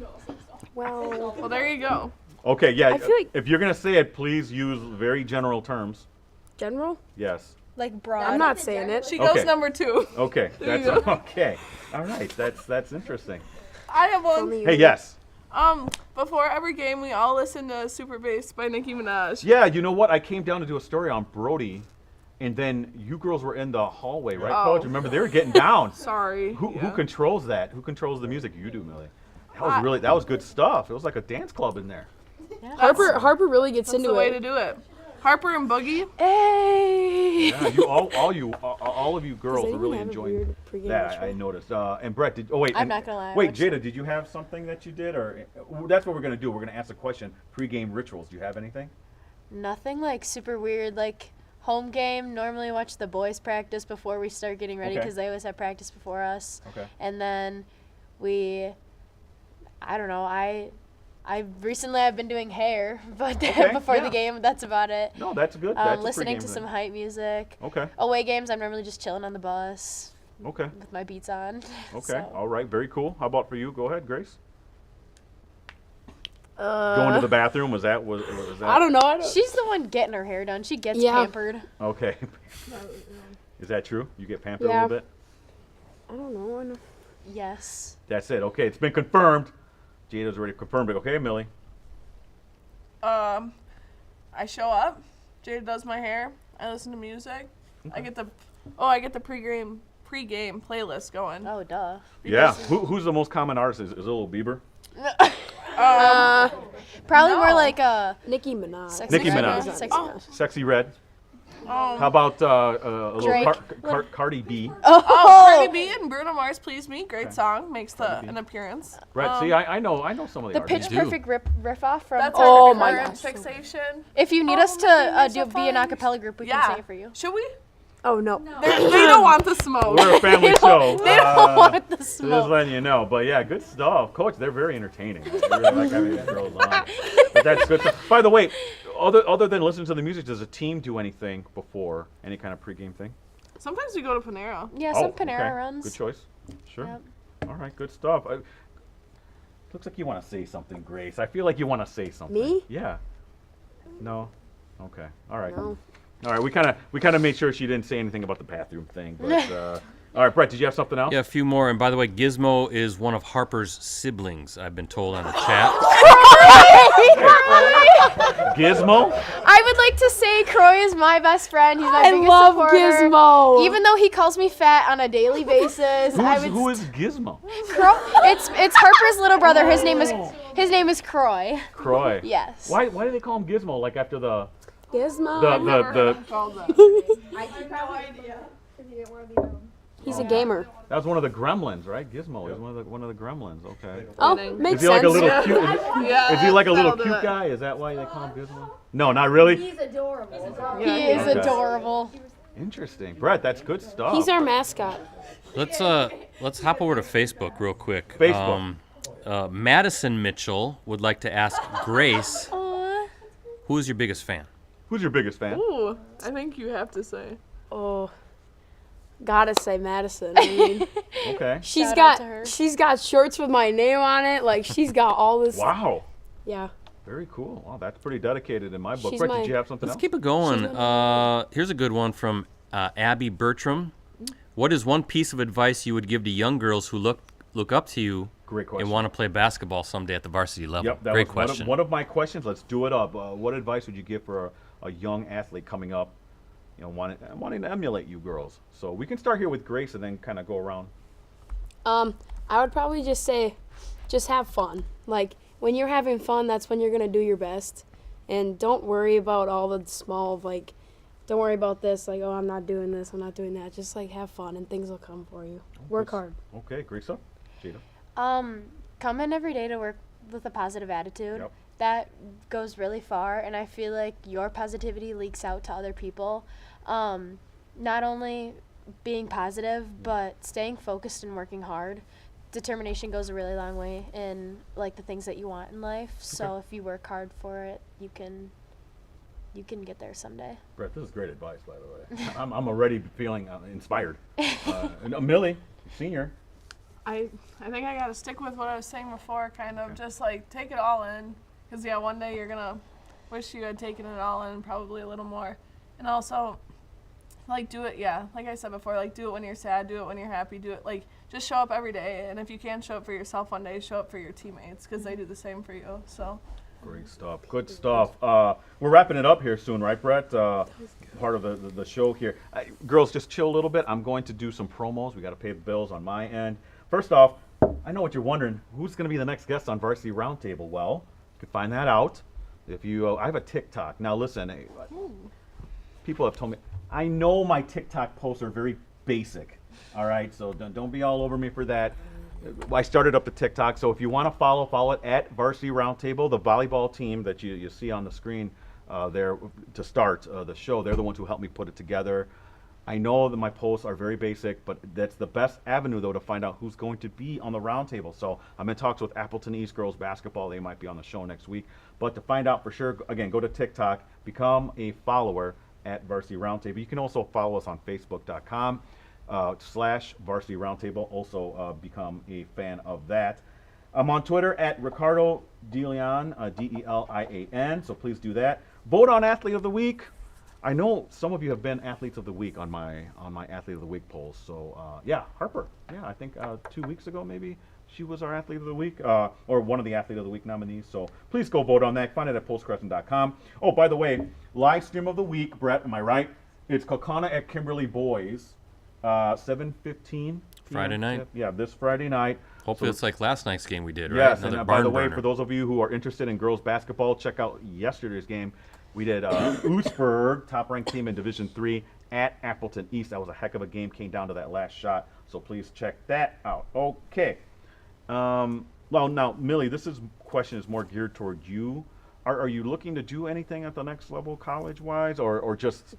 Well, well, there you go. Okay, yeah. I feel like- if you're gonna say it, please use very general terms. general. Yes. Like broad. I'm not saying it. She goes Okay. number 2. Okay. There you That's go. okay. All right. That's interesting. I have one. Only you. Hey, yes. Before every game, we all listen to Super Bass by Nicki Minaj. Yeah. You know what? I came down to do a story on Brody, and then you girls were in the hallway, right, Oh. Coach? Remember they were getting down. Sorry. Who Yeah. controls that? Who controls the music? You do, Millie. That was good stuff. It was like a dance club in there. Harper really gets That's into the way it. to do it. Harper and Boogie. Hey. Yeah, you all of you girls they are really even have a enjoying weird pregame that. I ritual? noticed. And Brett, I'm and- not gonna lie, I Wait, watched- Jada, did you have something that you did, or that's what we're gonna do? We're gonna ask a question. Pregame rituals. Do you have anything? Nothing like super weird. Like home game, normally watch the boys practice before we start getting ready Okay. because they always have practice before us. Okay. And then I don't know, recently I've been doing hair, but Okay, before yeah. the game, that's about it. No, that's good. That's a Listening pregame to thing. some hype music. Okay. Away games, I'm normally just chilling on the bus Okay. with my beats on. Okay. So. All right. Very cool. How about for you? Go ahead, Grace. Uh, Going to the bathroom, was that? I don't know. She's the one getting her hair done. She gets Yeah. pampered. Okay. Is that true? You get pampered a Yeah. little bit? I don't know. I know. Yes. That's it. Okay, it's been confirmed. Jada's already confirmed it. Okay, Millie. I show up. Jada does my hair. I listen to music. I get the pregame playlist going. Oh, duh. Yeah. Who's the most common artist? Is it Lil Bieber? Probably more No. like Nicki Minaj. Sexy Nicki Red. Minaj. Sexy Oh. Red. Sexy Red. How about a Drake. little Cardi B? Cardi B and Bruno Mars, Please Me. Great song. Makes an appearance. Right. See, I know some of the The artists. Pitch Perfect riff off from. That's Oh our my current gosh. fixation. If you need us to making me so be an fun. acapella group, we Yeah. can sing it for you. Should we? Oh no. They don't want the smoke. We're a family show. They don't want the Just smoke. letting you know. But yeah, good stuff. Coach, they're very entertaining. I really like having these girls on. But that's good stuff. By the way, other than listening to the music, does the team do anything before any kind of pregame thing? Sometimes we go to Panera. Yeah, some Panera okay. runs. Good choice. Sure. Yep. All right, good stuff. Looks like you want to say something, Grace. I feel like you want to say something. Me? Yeah. No? Okay. All right. No. All right, we kind of made sure she didn't say anything about the bathroom thing. But all right, Brett, did you have something else? Yeah, a few more. And by the way, Gizmo is one of Harper's siblings, I've been told on the chat. Gizmo? I would like to say Croy is my best friend. He's my I biggest love supporter. Gizmo. Even though he calls me fat on a daily basis, Who is Gizmo? It's Harper's little brother. His name is Croy. Croy. Yes. Why do they call him Gizmo? Like after the Gizmo. I have no idea. He's a gamer. that was one of the gremlins, right? Gizmo is one of the gremlins. Okay. Oh, Kidding. makes Is he sense. like a little cute? Yeah, Is he like a little that'll do cute it. guy? Is that why they call him Gizmo? No, not really. He's adorable. Yeah, He is Okay. adorable. Interesting, Brett. That's good stuff. He's our mascot. Let's hop over to Facebook real quick. Facebook. Madison Mitchell would like to ask Grace, Aw. who is your biggest fan? Who's your biggest fan? Ooh, I think you have to say. Oh, gotta say Madison. I mean, Okay. she's Shout out to her. got shirts with my name on it. Like she's got all this. Wow. Yeah. Very cool. Wow, that's pretty dedicated in my book. She's Brett, my- did you have something Let's else? keep it going. Here's a good one from Abby Bertram. What is one piece of advice you would give to young girls who look up to you Great question. and want to play basketball someday at the varsity level? Yep, that Great was question. one of my questions. Let's do it up. What advice would you give for a young athlete coming up, wanting to emulate you girls? So we can start here with Grace and then kind of go around. I would probably just say, just have fun. Like when you're having fun, that's when you're gonna do your best, and don't worry about all the small don't worry about this. Like, oh, I'm not doing this. I'm not doing that. Just like have fun, and things will come for you. Work hard. Okay, Grace up. Jada. Come in every day to work with a positive attitude. Yep. That goes really far, and I feel like your positivity leaks out to other people. Not only being positive, but staying focused and working hard. Determination goes a really long way in like the things that you want in life. So if you work hard for it, you can get there someday. Brett, this is great advice, by the way. I'm already feeling inspired. And, Millie, senior. I think I gotta stick with what I was saying before, kind of just like take it all in, because yeah, one day you're gonna wish you had taken it all in, probably a little more, and also like do it, yeah, like I said before, like do it when you're sad, do it when you're happy, do it like just show up every day, and if you can't show up for yourself one day, show up for your teammates, because they do the same for you. So Great stuff. Good stuff. We're wrapping it up here soon, right, Brett? Part of the show here. Girls, just chill a little bit. I'm going to do some promos. We got to pay the bills on my end. First off, I know what you're wondering. Who's going to be the next guest on Varsity Roundtable? Well, you can find that out. If you, I have a TikTok. Now, listen, people have told me, I know my TikTok posts are very basic. All right, so don't be all over me for that. I started up the TikTok, so if you want to follow it at Varsity Roundtable. The volleyball team that you see on the screen there to start the show. They're the ones who helped me put it together. I know that my posts are very basic, but that's the best avenue, though, to find out who's going to be on the roundtable. So I'm in talks with Appleton East girls basketball. They might be on the show next week. But to find out for sure, again, go to TikTok, become a follower at Varsity Roundtable. You can also follow us on Facebook.com /Varsity Roundtable. Also become a fan of that. I'm on Twitter at Ricardo Delian, Delian. So please do that. Vote on Athlete of the Week. I know some of you have been Athletes of the Week on my Athlete of the Week polls. So yeah, Harper. Yeah, I think 2 weeks ago maybe she was our Athlete of the Week or one of the Athlete of the Week nominees. So please go vote on that. Find it at postcrescent.com. Oh, by the way, live stream of the week, Brett. Am I right? It's Kokana at Kimberly Boys, 7:15 Friday night. Yeah, this Friday night. Hopefully it's like last night's game we did, right? Yes, Another and by the way, burner. for those of you who are interested in girls basketball, check out yesterday's game. We did Oostburg, top-ranked team in Division III, at Appleton East. That was a heck of a game. Came down to that last shot, so please check that out. Okay. Well, now, Millie, this question is more geared toward you. Are you looking to do anything at the next level college-wise, or just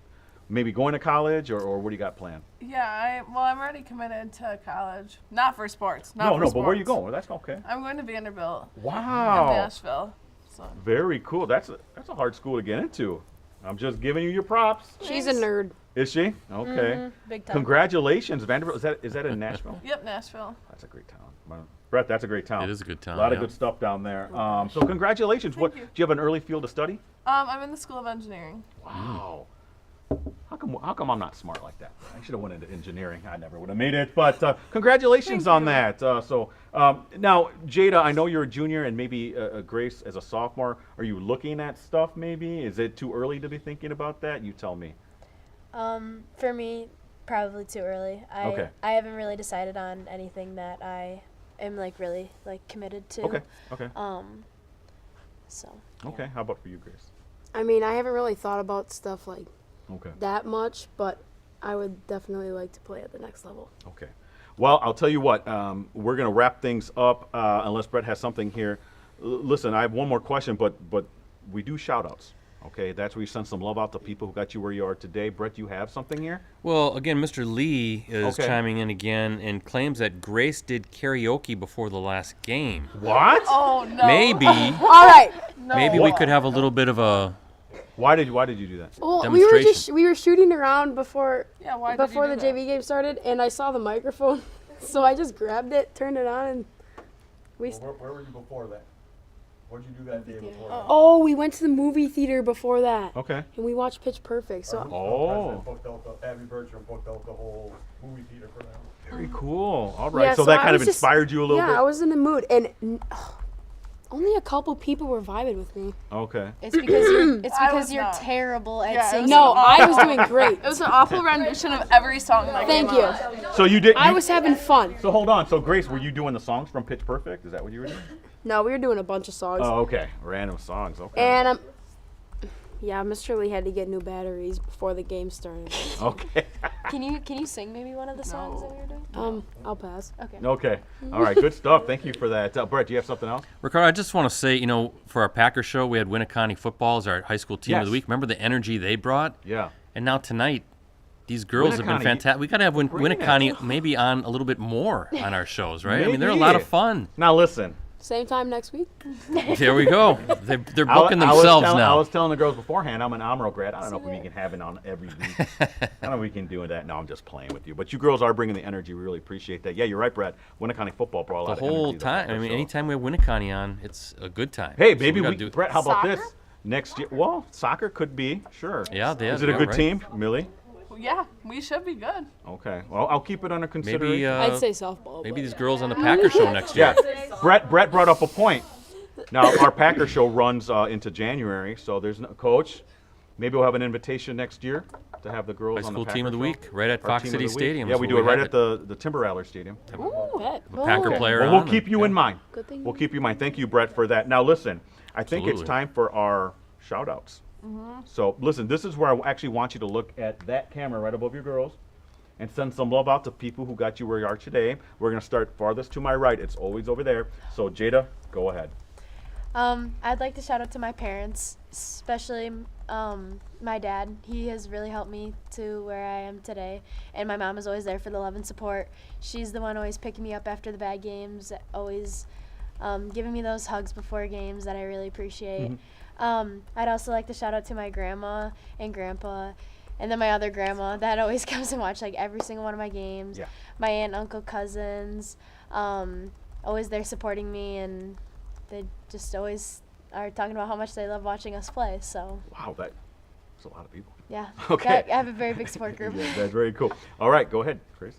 maybe going to college, or what do you got planned? Yeah, I'm already committed to college. Not for sports. No, but where are you going? That's okay. I'm going to Vanderbilt. Wow. In Nashville. So. Very cool. That's a hard school to get into. I'm just giving you your props. She's a nerd. Is she? Okay. Big time. Congratulations, Vanderbilt. Is that in Nashville? Yep, Nashville. That's a great town. Brett, that's a great town. It is a good town. A lot of yeah. good stuff down there. So congratulations. Thank you. Do you have an early field of study? I'm in the School of Engineering. Wow. How come I'm not smart like that? I should have went into engineering. I never would have made it. But congratulations on that. Now, Jada, I know you're a junior and maybe Grace as a sophomore. Are you looking at stuff maybe? Is it too early to be thinking about that? You tell me. For me, probably too early. Okay. I haven't really decided on anything that I am really committed to. Okay. So. Okay. How about for you, Grace? I mean, I haven't really thought about stuff like Okay. that much, but I would definitely like to play at the next level. Okay. Well, I'll tell you what. We're going to wrap things up unless Brett has something here. Listen, I have one more question, but we do shout-outs. Okay, that's where you send some love out to people who got you where you are today. Brett, you have something here? Well, again, Mr. Lee is chiming in again and claims that Grace did karaoke before the last game. What? Oh, no. Maybe. All right. No. Maybe we could have a little bit of a Why did you do that? Well, demonstration. we were shooting around before Why before did the you do JV game started, and I saw the microphone, so I just grabbed it, turned it on, and we. Where were you before that? What did you do that day before that? Oh, we went to the movie theater before that. Okay. And we watched Pitch Perfect. So. Abby Bertram booked out the whole movie theater for them. Very cool. All right. Yeah, so that I kind of was just- inspired you a little bit? Yeah, I was in the mood, and only a couple people were vibing with me. Okay. It's because I was you're not. terrible at Yeah, it singing. was No, an I was awful- doing great. It was an awful rendition of every song that Thank came you. out. So you did. I was having fun. So hold on. So Grace, were you doing the songs from Pitch Perfect? Is that what you were doing? No, we were doing a bunch of songs. Oh, okay. Random songs. Okay. And yeah, Mr. Lee had to get new batteries before the game started. Okay. Can you sing maybe one of the songs that we were doing? I'll pass. Okay. Okay. All right. Good stuff. Thank you for that. Brett, do you have something else? Ricardo, I just want to say, for our Packer show, we had Winneconne football as our high school team of Yes. the week. Remember the energy they brought? Yeah. And now tonight, these girls have been Winneconne, fantastic. We got to have bring it. Winneconne maybe on a little bit more on our shows, right? I mean, they're a lot of Maybe. fun. Now listen. Same time next week. There we go. They're booking I was themselves I now. was telling the girls beforehand, I'm an Amro grad. I don't know if we can have it on every week. I don't know if we can do that. No, I'm just playing with you. But you girls are bringing the energy. We really appreciate that. Yeah, you're right, Brett. Winneconne football brought a lot The of energy. whole to time. our I mean, show. anytime we have Winneconne on, it's a good time. Hey, So maybe gotta we, do- Brett, how about Soccer? this? Next year. Well, soccer could be, sure. Yeah, they Is it a yeah, good right. team, Millie? Yeah, we should be good. Okay. Well, I'll keep it under consideration. Maybe I'd say softball. maybe but- these girls on the Packer show next Yeah. year. Brett brought up a point. Now, our Packer show runs into January, so there's no coach. Maybe we'll have an invitation next year to have the girls High on the school Packer team of the show. week, right at Our Fox team of City the week. Stadium. Yeah, is we where do it right have at the Timber Rattler Stadium. Bet. A Packer Okay. player Well, we'll on keep and- you yeah. in mind. Good thing. We'll keep you in mind. Thank you, Brett, for that. Now, listen, I think it's Absolutely. time for our shout-outs. So, listen, this is where I actually want you to look at that camera right above your girls and send some love out to people who got you where you are today. We're going to start farthest to my right. It's always over there. So, Jada, go ahead. I'd like to shout out to my parents, especially my dad. He has really helped me to where I am today. And my mom is always there for the love and support. She's the one always picking me up after the bad games, always giving me those hugs before games that I really appreciate. I'd also like to shout out to my grandma and grandpa, and then my other grandma that always comes and watch like every single one of my games. Yeah. My aunt, uncle, cousins, always there supporting me, and they just always are talking about how much they love watching us play. So. Wow, that's a lot of people. Yeah. Okay. I have a very big support group. Yeah, that's very cool. All right, go ahead, Chris.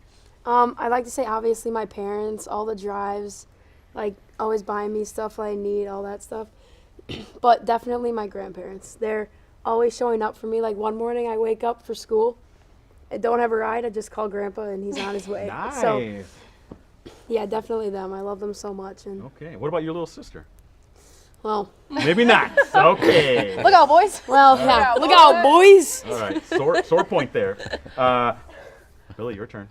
I'd like to say obviously my parents, all the drives, like always buying me stuff I need, all that stuff. But definitely my grandparents. They're always showing up for me. Like one morning I wake up for school, I don't have a ride, I just call Grandpa and he's on his way. Nice. So yeah, definitely them. I love them so much. And Okay, what about your little sister? well, Maybe not. Okay. Look out, boys. well, yeah. Look out, boys. All right, sore point there. Billy, your turn.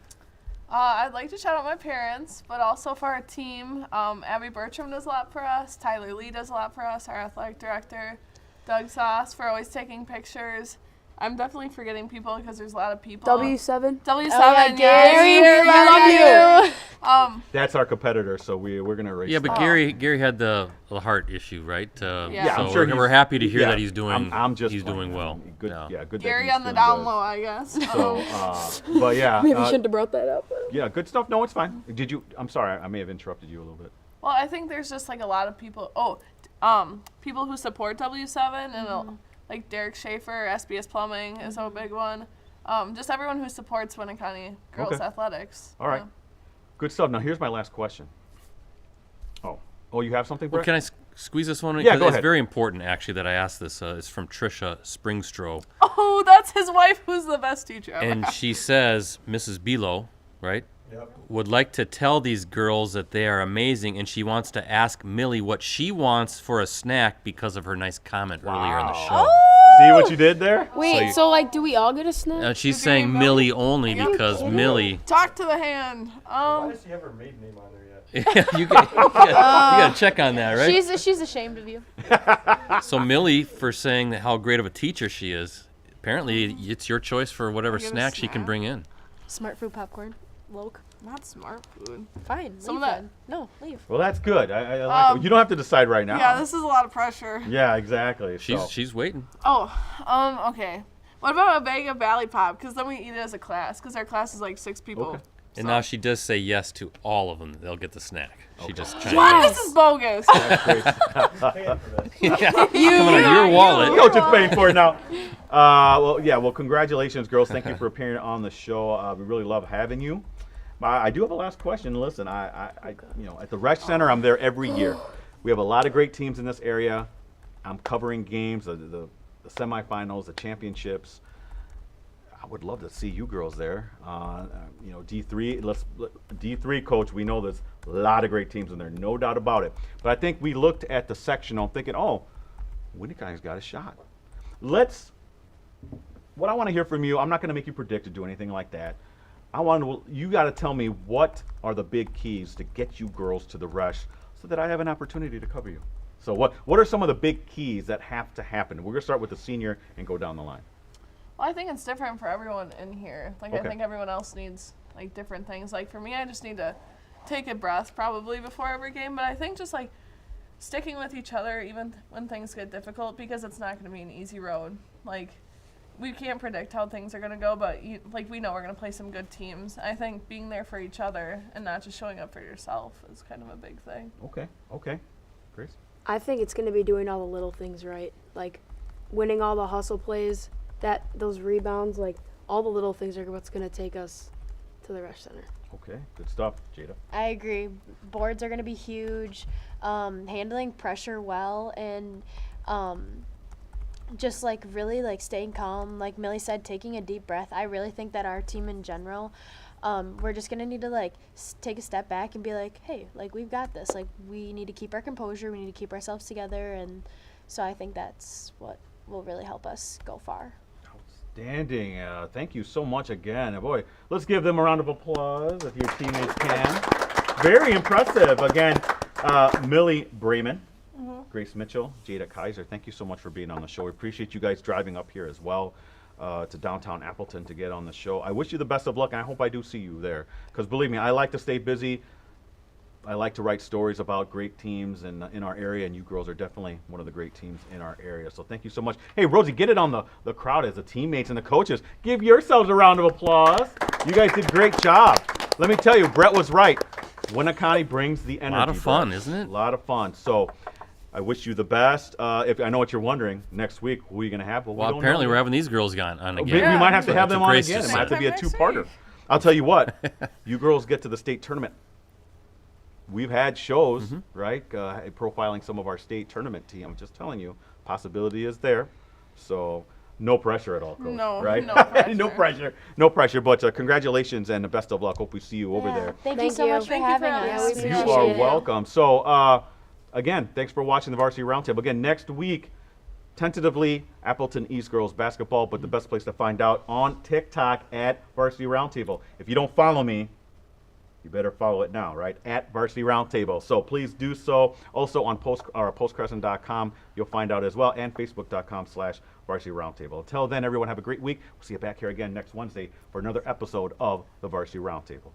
I'd like to shout out my parents, but also for our team. Abby Bertram does a lot for us. Tyler Lee does a lot for us, our athletic director. Doug Sauce for always taking pictures. I'm definitely forgetting people because there's a lot of people. W7. W7, yeah, Gary, we love you. That's our competitor, so we're going to erase Yeah, but Gary had the heart issue, right? Yeah, I'm so sure we're happy to hear yeah, that he's doing. I'm just he's doing playing. well. Good, Yeah. good. that Gary he's on the doing down good. low, I guess. So, but yeah. Maybe shouldn't have brought that up. Yeah, good stuff. No, it's fine. I'm sorry, I may have interrupted you a little bit. Well, I think there's just like a lot of people. People who support W7 and like Derek Schaefer, SBS Plumbing is a big one. Just everyone who supports Winneconne girls athletics. All right. Good stuff. Now here's my last question. Oh, you have something, Brett? Well, can I squeeze this one in? Yeah, 'Cause go it's ahead. very important, actually, that I asked this. It's from Trisha Springstrow. Oh, that's his wife who's the best teacher ever. And she says, Mrs. Below, right, Yep. would like to tell these girls that they are amazing, and she wants to ask Millie what she wants for a snack because of her nice comment earlier in the show. See what you did there? Wait, so like, do we all get a snack? She's Is it saying Millie? Millie only Are you because kidding? Millie. Talk to the hand. Why does she have her maiden name on there yet? you gotta check on that, right? She's ashamed of you. So Millie, for saying how great of a teacher she is, apparently it's your choice for whatever Get a snack she can snack? bring in. Smart food popcorn. Loke. Not smart food. Fine. Some leave of that- then. No, leave. Well, that's good. I like it. You don't have to decide right now. Yeah, this is a lot of pressure. Yeah, exactly. She's waiting. Okay. What about a bag of Valley Pop? Because then we eat it as a class. Because our class is like 6 people. Okay. And now she does say yes to all of them. They'll get the snack. She just chimed What? in. This is bogus. Paying for this. Yeah, coming out of your wallet. Coach is paying for it now. Well, congratulations, girls. Thank you for appearing on the show. We really love having you. I do have a last question. Listen, I at the Resch Center, I'm there every year. We have a lot of great teams in this area. I'm covering games, the semifinals, the championships. I would love to see you girls there. D3. D3, coach. We know there's a lot of great teams in there, no doubt about it. But I think we looked at the sectional, thinking, Winneconne's got a shot. What I want to hear from you. I'm not going to make you predict or do anything like that. You got to tell me what are the big keys to get you girls to the Resch, so that I have an opportunity to cover you. So what are some of the big keys that have to happen? We're going to start with the senior and go down the line. Well, I think it's different for everyone in here. Like, Okay. I think everyone else needs, like, different things. Like, for me, I just need to take a breath probably before every game. But I think just, like, sticking with each other even when things get difficult, because it's not going to be an easy road. Like, we can't predict how things are going to go, but, we know we're going to play some good teams. I think being there for each other and not just showing up for yourself is kind of a big thing. Okay. Grace? I think it's going to be doing all the little things right, like winning all the hustle plays, those rebounds, like all the little things are what's going to take us to the Resch Center. Okay, good stuff. Jada? I agree. Boards are going to be huge. Handling pressure well, and just like really like staying calm. Like Millie said, taking a deep breath. I really think that our team in general, we're just going to need to like take a step back and be like, hey, like we've got this. Like we need to keep our composure. We need to keep ourselves together. And so I think that's what will really help us go far. Outstanding. Thank you so much again. Boy, let's give them a round of applause if your teammates can. Very impressive. Again, Millie Braman, Grace Mitchell, Jada, Kaiser, thank you so much for being on the show. We appreciate you guys driving up here as well to downtown Appleton to get on the show. I wish you the best of luck, and I hope I do see you there. Because believe me, I like to stay busy. I like to write stories about great teams in our area, and you girls are definitely one of the great teams in our area. So thank you so much. Hey, Rosie, get it on the crowd as the teammates and the coaches. Give yourselves a round of applause. You guys did a great job. Let me tell you, Brett was right. Winneconne brings the energy. A lot of fun, Brett. isn't it? A lot of fun. So I wish you the best. If I know what you're wondering, next week, who are you going to have? Well, apparently we're having these girls on again. We might have to have them on Grace again. It just might have to said. be a two-parter. I'll tell you what, you girls get to the state tournament. We've had shows, right, profiling some of our state tournament team. I'm just telling you, possibility is there. So no pressure at all, Coach. No, right? no pressure. No pressure. No pressure. But congratulations and the best of luck. Hope we see you over there. Thank you so much for having us. You are welcome. So again, thanks for watching the Varsity Roundtable. Again, next week, tentatively, Appleton East girls basketball, but the best place to find out on TikTok at Varsity Roundtable. If you don't follow me, you better follow it now, right? At Varsity Roundtable. So please do so. Also on postcrescent.com, you'll find out as well, and facebook.com/Varsity Roundtable. Until then, everyone have a great week. We'll see you back here again next Wednesday for another episode of the Varsity Roundtable.